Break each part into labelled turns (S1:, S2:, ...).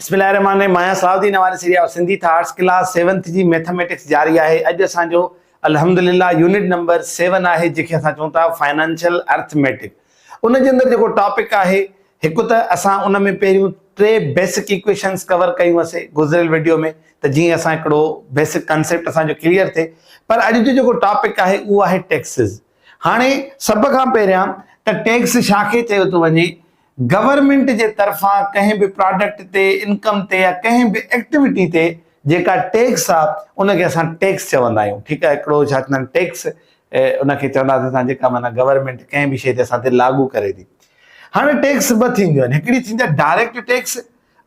S1: बिस्मिल्लाहिर्रहमानिर्रहीम। माया सलाउद्दीन हमारे सीरिया सिंधी था आर्ट्स क्लास 7th जी मैथमेटिक्स जारी है। अज असो अल्हम्दुलिल्लाह यूनिट नंबर 7 है जिखे अस चूँ था फाइनेंशियल अर्थमेटिक। उन अंदर जो टॉपिक है एक तो असां उन में पहिरियों 3 बेसिक इक्वेशंस कवर कयूंसीं गुज़िरियल वीडियो में, तो जी असां हिकिड़ो बेसिक कंसेप्ट असांजो क्लियर थे। पर अॼु जो टॉपिक है वो है टैक्सिस। हाणे सब खां पहिरियां त टैक्स छाखे चयो थो वञे, गवर्नमेंट के तरफा कहीं भी प्रोडक्ट ते इनकम ते या कहीं भी एक्टिविटी ते जेका टैक्स आ उनके असां टैक्स चवंदा आहियूं। ठीक है, एकड़ो छा चवंदा आहिनि टैक्स, उनके चवंदा असां जेका माना गवर्नमेंट कंहिं भी शइ ते असां ते लागू करे थी। हाणे टैक्स ब थींदियूं आहिनि, हिकिड़ी थींदी आहे डायरेक्ट टैक्स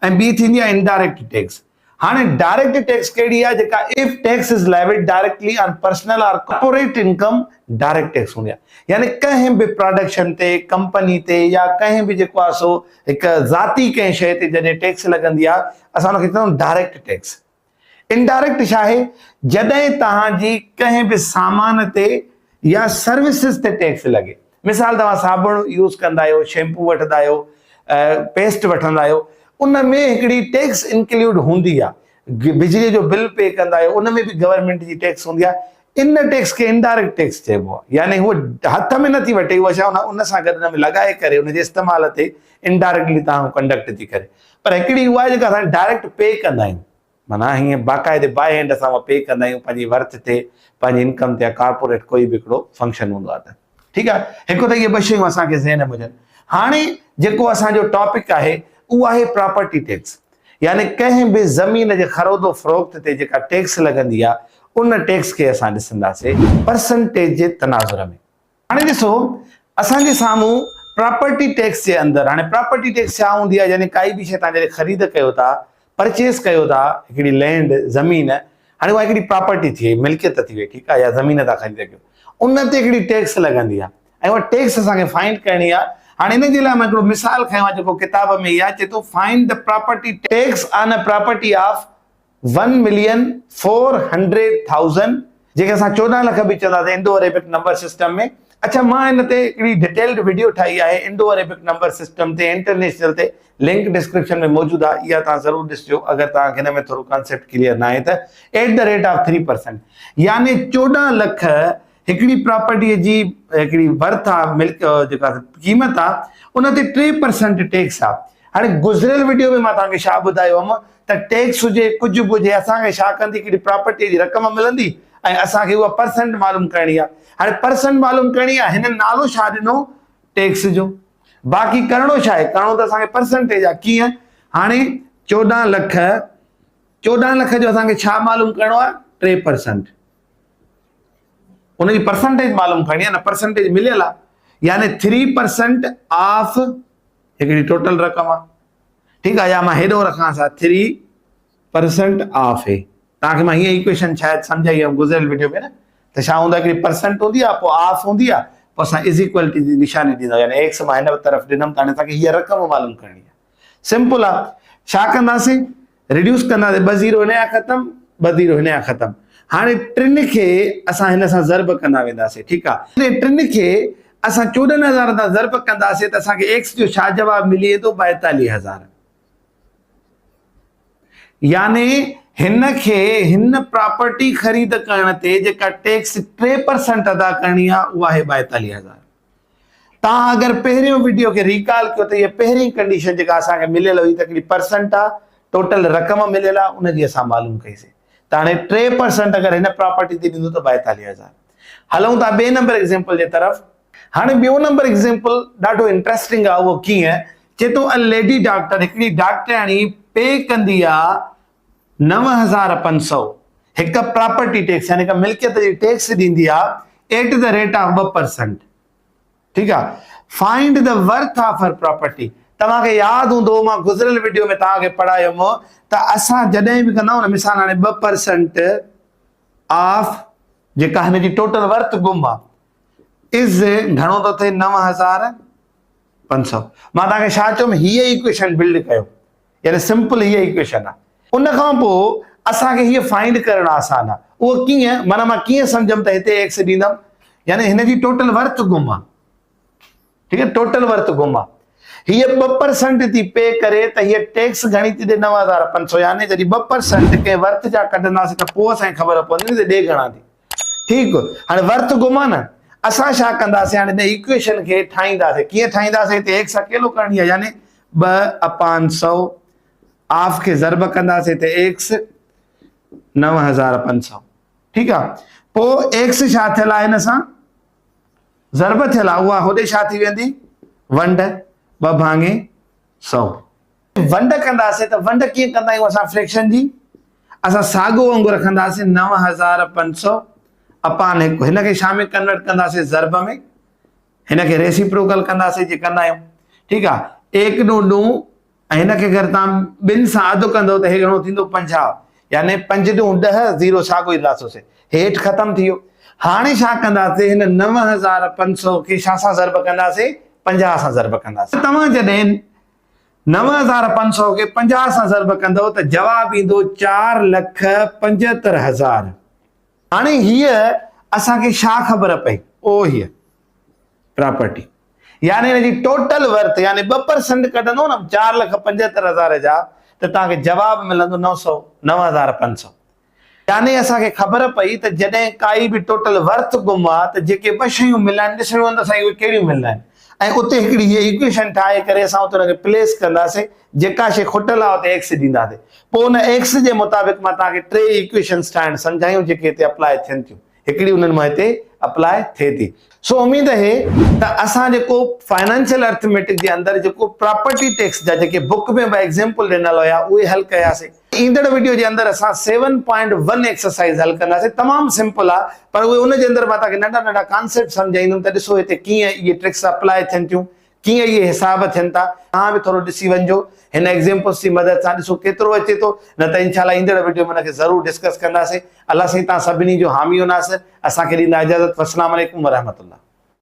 S1: ऐं ॿी थींदी आहे इनडायरेक्ट टैक्स। हाणे डायरेक्ट टैक्स कहिड़ी आहे, जेका if tax is levied directly on personal और कॉर्पोरेट इनकम डायरेक्ट टैक्स हूंदी आहे। यानी कहीं भी प्रोडक्शन ते, कंपनी ते या कहीं भी जेको आहे सो एक ज़ाती कंहिं शइ ते जॾहिं टैक्स लॻंदी आहे असां उनखे चवंदा आहियूं डायरेक्ट टैक्स। इनडायरेक्ट छा आहे, जॾहिं तव्हांजी कंहिं भी सामान ते या सर्विसिस ते टैक्स लॻे। मिसाल तव्हां साबुण यूज़ कंदा आहियो, शैम्पू वठंदा आहियो, पेस्ट वठंदा आहियो, उन में हिकिड़ी टैक्स इंक्लूड हूंदी आहे। बिजली जो बिल पे कंदा आहियो, उन में भी गवर्नमेंट जी टैक्स हूंदी आहे। इन टैक्स के इनडायरेक्ट टैक्स चइबो आहे। यानी वो हथ में नथी वठे, उहा छा उन सां गॾु उन में लॻाए करे उन जे इस्तेमाल ते इनडायरेक्टली तव्हां कंडक्ट थी करे। पर हिकिड़ी उहा आहे जेका असां डायरेक्ट पे कंदा आहियूं, माना हीअं बाक़ाइदे बाय हैंड असां पे कंदा आहियूं पंहिंजी वर्थ ते, पंहिंजी इनकम ते, कॉर्पोरेट कोई भी हिकिड़ो फंक्शन हूंदो आहे त। ठीक आहे, हिकु त इहे ॿ शयूं असांखे ज़हन में हुजनि। हाणे जेको असांजो टॉपिक आहे उहो आहे प्रॉपर्टी टैक्स। यानी कंहिं भी ज़मीन जे ख़रीदो फरोख्त ते जेका टैक्स लॻंदी आहे उन टैक्स के असां ॾिसंदासीं परसेंटेज जे तनाज़ुर में। हाणे ॾिसो असांजे साम्हूं प्रॉपर्टी टैक्स जे अंदरि, हाणे प्रॉपर्टी टैक्स छा हूंदी आहे, यानी काई भी शइ तव्हां जॾहिं ख़रीद कयो था, परचेस कयो था, हिकिड़ी लैंड ज़मीन, हाणे उहा हिकिड़ी प्रॉपर्टी थी वई, मिल्कियत थी वई। ठीक आहे, या ज़मीन था ख़रीद कयो, उन ते हिकिड़ी टैक्स लॻंदी आहे ऐं उहा टैक्स असांखे फाइंड करणी आहे। हाणे इन जे लाइ मां हिकिड़ो मिसाल खयों आहे जेको किताब में ई आहे, चए थो find the property tax on a property of 1,400,000, जेके असां 14 लख भी चवंदासीं इंडो अरेबिक नंबर सिस्टम में। अच्छा, मां इन ते हिकिड़ी डिटेल्ड वीडियो ठाही आहे इंडो अरेबिक नंबर सिस्टम ते, इंटरनेशनल ते, लिंक डिस्क्रिप्शन में मौजूद आहे, इहा तव्हां ज़रूर ॾिसजो अगर तव्हांखे हिन में थोरो कॉन्सेप्ट क्लियर न आहे त। @3%, यानी 14 लख हिकिड़ी प्रॉपर्टी जी हिकिड़ी वर्थ आहे, मिल्क जेका क़ीमत आहे, उन ते 3% टैक्स आहे। हाणे गुज़िरियल वीडियो में मां तव्हांखे छा ॿुधायो हुअमि त टैक्स हुजे कुझु बि हुजे, असांखे छा कंदी, हिकिड़ी प्रॉपर्टी जी रक़म मिलंदी ऐं असांखे उहा परसेंट मालूम करणी आहे। हाणे परसेंट मालूम करणी आहे, हिन नालो छा ॾिनो टैक्स जो, बाक़ी करणो छा आहे, करणो त असांखे परसेंटेज आहे। कीअं, हाणे 14 लख जो असांखे छा मालूम करणो आहे, 3%, उनजी परसेंटेज मालूम करणी आहे न, परसेंटेज मिलियल आहे, यानी 3% ऑफ हिकिड़ी टोटल रक़म आहे। ठीक आहे, या मां हेॾो रखां सा 3% ऑफ है। तव्हांखे मां हीअ इक्वेशन शायद सम्झाई आहे गुज़िरियल वीडियो में न, त छा हूंदा, हिकिड़ी परसेंट हूंदी आहे, पोइ ऑफ हूंदी आहे, पोइ असां इज़ इक्वल टू जी निशानी ॾींदा, यानी एक्स मां हिन तरफ़ ॾिनमि त हाणे असांखे हीअ रक़म मालूम करणी आहे। सिंपल आहे, छा कंदासीं, रिड्यूस कंदासीं, 2 0 हिन जा ख़तम, 2 0 हिन जा ख़तम। हाणे 3 खे असां हिन सां ज़र्ब कंदा वेंदासीं। ठीक आहे, 3 खे असां 14,000 सां ज़र्ब कंदासीं त असांखे एक्स जो छा जवाब मिली वेंदो, 42,000। यानी हिन प्रॉपर्टी खरीद करण ते जेका टैक्स 3% अदा करणी आहे उहा आहे 42,000। तव्हां अगर पहिरियों वीडियो के रिकॉल कयो त ये पहिरीं कंडीशन जेका असांखे मिलियल हुई त हिकिड़ी परसेंट आहे, टोटल रक़म मिलियल आहे, उनजी असां मालूम कईसीं। त हाणे 3% अगर हिन प्रॉपर्टी ते ॾींदो त 42,000। हलूं था ॿिए नंबर एग्जांपल जे तरफ़। हाणे ॿियो नंबर एग्जांपल ॾाढो इंटरेस्टिंग आहे। उहो कीअं, चए थो अ लेडी डॉक्टर, हिकिड़ी डॉक्टराणी पे कंदी आहे 9,500 हिकु प्रॉपर्टी टैक्स, यानी मिल्कियत जी टैक्स ॾींदी आहे एट द रेट ऑफ 2%। ठीक आहे, find the worth of her property. तव्हांखे यादि हूंदो मां गुज़िरियल वीडियो में तव्हांखे पढ़ायुमि त असां जॾहिं बि कंदा आहियूं न, मिसाल हाणे 2% ऑफ जेका हिन जी टोटल वर्थ गुम आहे इज़ घणो थो थिए, 9,500। मां तव्हांखे छा चयुमि, हीअ इक्वेशन बिल्ड कयो, यानी सिंपल हीअ इक्वेशन आहे। उन खां पोइ असांखे हीअ फाइंड करणु आसान आहे। उहो कीअं, माना मां कीअं सम्झमि त हिते एक्स ॾींदमि, यानी हिन जी टोटल वर्थ गुम आहे। ठीक है, टोटल वर्थ गुम आहे, हीअ 2% थी पे करे त हीअ टैक्स घणी थी ॾे 9,500 यानी जॾहिं 2% कंहिं वर्त जा कढंदासीं त पोइ असांखे ख़बर पवंदी त ॾे घणा थी। ठीकु, हाणे वर्त गुमा न असां छा कंदासीं हाणे हिन इक्वेशन खे ठाहींदासीं। कीअं ठाहींदासीं? हिते x अकेलो करणी आहे यानी 2/100 ऑफ खे ज़रब कंदासीं त x 9,500। ठीकु आहे, पोइ x छा थियल आहे हिन सां ज़रब थियल आहे, उहा होॾे छा थी वेंदी वंड 2/100। वंड कंदासीं त वंड कीअं कंदा आहियूं असां फ्रैक्शन जी? असां साॻियो वांगुरु रखंदासीं 9,500 अपान 1। हिनखे छा में कन्वर्ट कंदासीं ज़रब में, हिनखे रेसिप्रोकल कंदासीं जे कंदा आहियूं। ठीकु आहे, 1 ॾों 2 ऐं हिनखे अगरि तव्हां 2 सां अधु कंदो त हे घणो थींदो 50 यानी 5 ॾों 10 0 साॻियो ई लाथोसीं, हेठि ख़तमु थी वियो। हाणे छा कंदासीं हिन 9,500 खे छा सां ज़रब कंदासीं 50 सां ज़रब कंदासीं। तव्हां जॾहिं 9,500 खे 50 सां ज़रब कंदव त जवाब ईंदो 4,75,000। हाणे हीअ असांखे छा ख़बर पई? ओ हीअ प्रॉपर्टी यानी हिनजी टोटल वर्थ यानी 2% कढंदो न 4,75,000 जा त तव्हांखे जवाब मिलंदो 9,500। यानी असांखे ख़बर पई त जॾहिं काई बि टोटल वर्थ गुम आहे त जेके 2 शयूं मिलनि ॾिसणियूं आहिनि त असांखे उहे कहिड़ियूं मिलंदा आहिनि ऐं उते हिकिड़ी हीअ इक्वेशन ठाहे करे असां उते हुनखे प्लेस कंदासीं। जेका शइ खुटल आहे उते x ॾींदासीं, पोइ हुन x जे मुताबिक़ मां तव्हांखे 3 इक्वेशन्स ठाहिण सम्झायूं जेके हिते अप्लाई थियनि थियूं। हिकिड़ी उन्हनि मां हिते अप्लाई थिए थी। सो उम्मीद आहे त असां जेको फाइनेंशियल अर्थमेटिक जे अंदरि जेको प्रॉपर्टी टैक्स जा जेके बुक में ॿ एग्जाम्पल ॾिनल हुया उहे हल कयासीं। ईंदड़ वीडियो जे अंदरि असां 7.1 एक्सरसाइज हल कंदासीं। तमामु सिंपल आहे पर उहे उन जे अंदरि मां तव्हांखे नंढा नंढा कॉन्सेप्ट सम्झाईंदुमि त ॾिसो हिते कीअं इहे ट्रिक्स अप्लाई थियनि थियूं, कीअं इहे हिसाब थियनि था। तव्हां बि थोरो ॾिसी वञिजो हिन एग्जाम्पल्स जी मदद सां, ॾिसो केतिरो अचे थो। न त इंशाल्लाह ईंदड़ वीडियो में हुनखे ज़रूरु डिस्कस कंदासीं। अलाह साईं तव्हां सभिनी जो हामी हुनासीं। असांखे ॾींदा इजाज़त। अस्सलामु अलैकुम वरहमतुल्लाह।